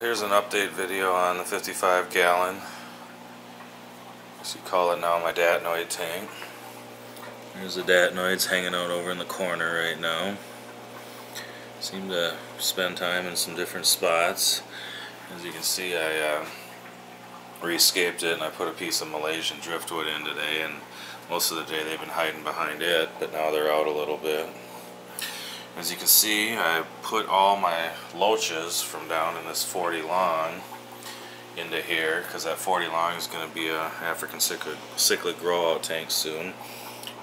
Here's an update video on the 55 gallon, as you call it now, my Datnoid tank. There's the Datnoids hanging out over in the corner right now. Seem to spend time in some different spots. As you can see, I re-scaped it and I put a piece of Malaysian driftwood in today, and most of the day they've been hiding behind it, but now they're out a little bit. As you can see, I put all my loaches from down in this 40 long into here, because that 40 long is going to be a African cichlid grow out tank soon.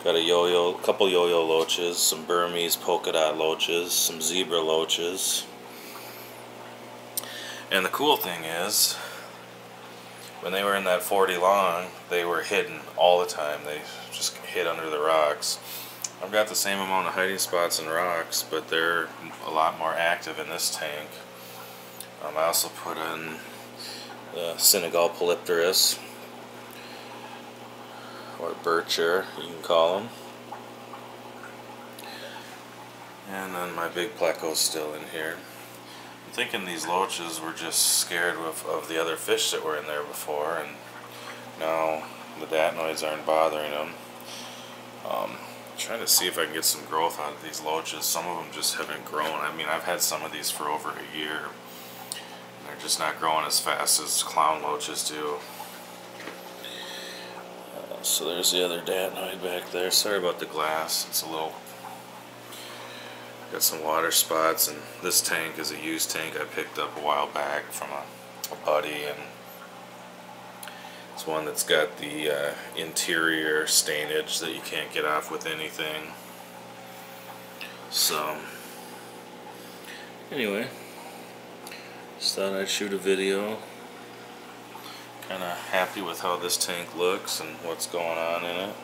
Got a couple yo-yo loaches, some Burmese polka dot loaches, some zebra loaches. And the cool thing is, when they were in that 40 long, they were hidden all the time. They just hid under the rocks. I've got the same amount of hiding spots and rocks, but they're a lot more active in this tank. I also put in the Senegal Polypterus, or Bircher, you can call them. And then my big pleco's still in here. I'm thinking these loaches were just scared of the other fish that were in there before, and now the Datnoids aren't bothering them. Trying to see if I can get some growth out of these loaches. Some of them just haven't grown. I mean, I've had some of these for over a year. They're just not growing as fast as clown loaches do. So there's the other Datnoid back there. Sorry about the glass. It's a little... Got some water spots, and this tank is a used tank I picked up a while back from a buddy, and it's one that's got the interior stainage that you can't get off with anything. So anyway, just thought I'd shoot a video. Kinda happy with how this tank looks and what's going on in it.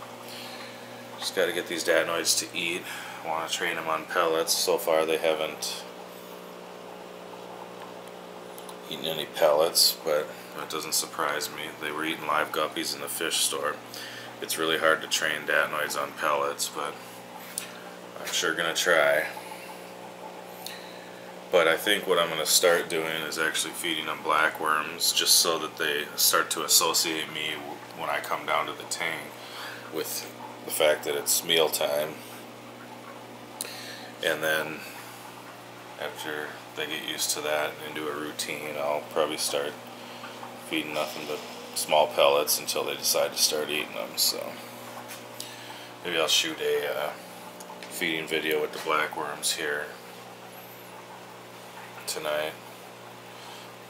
Just gotta get these Datnoids to eat. I want to train them on pellets. So far they haven't eaten any pellets, but that doesn't surprise me. They were eating live guppies in the fish store. It's really hard to train Datnoids on pellets, but I'm sure gonna try. But I think what I'm gonna start doing is actually feeding them blackworms, just so that they start to associate me when I come down to the tank with the fact that it's mealtime. And then after they get used to that and into a routine, I'll probably start feeding nothing but small pellets until they decide to start eating them. So maybe I'll shoot a feeding video with the blackworms here tonight.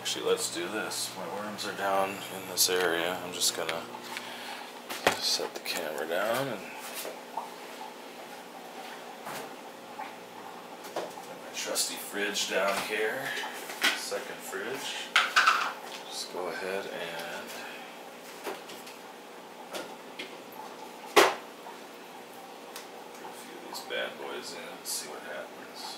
Actually, let's do this. My worms are down in this area. I'm just gonna set the camera down and trusty fridge down here, second fridge. Just go ahead and put a few of these bad boys in and see what happens.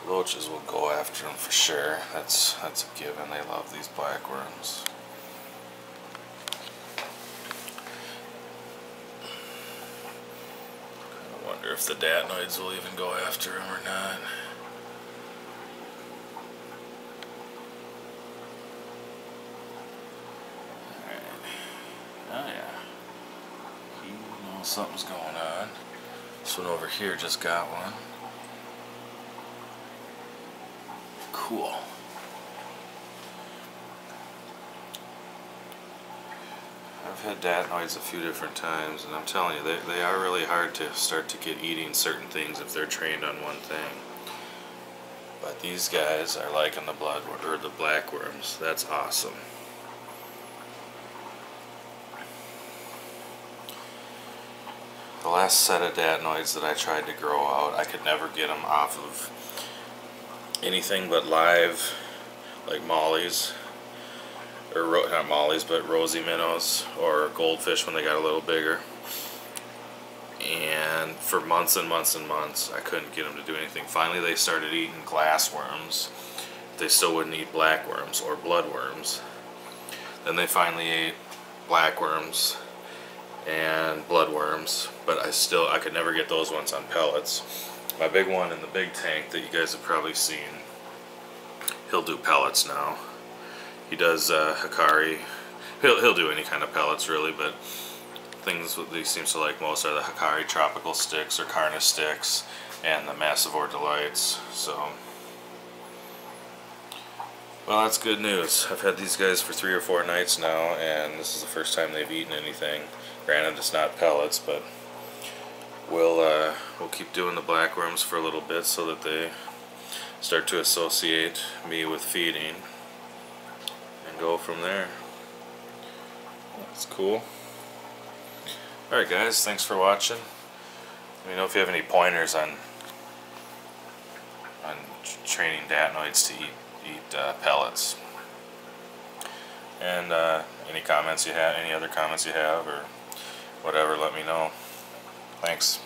Loaches will go after them for sure. That's a given. They love these blackworms. I wonder if the Datnoids will even go after him or not. Alright. Oh yeah. He knows something's going on. This one over here just got one. Cool. I've had Datnoids a few different times, and I'm telling you, they are really hard to start to get eating certain things if they're trained on one thing. But these guys are liking the the blackworms. That's awesome. The last set of Datnoids that I tried to grow out, I could never get them off of anything but live, like mollies. Or not mollies, but rosy minnows or goldfish when they got a little bigger. And for months and months and months, I couldn't get them to do anything. Finally, they started eating glassworms. They still wouldn't eat blackworms or bloodworms. Then they finally ate blackworms and bloodworms, but I could never get those ones on pellets. My big one in the big tank that you guys have probably seen, he'll do pellets now. He does Hikari. He'll do any kind of pellets really, but things that he seems to like most are the Hikari tropical sticks or Carna sticks and the Massivore Delights. So, well, that's good news. I've had these guys for 3 or 4 nights now, and this is the first time they've eaten anything. Granted, it's not pellets, but we'll keep doing the blackworms for a little bit so that they start to associate me with feeding, and go from there. That's cool. Alright guys, thanks for watching. Let me know if you have any pointers on training Datnoids to eat pellets. And any comments you have, any other comments you have, or whatever, let me know. Thanks.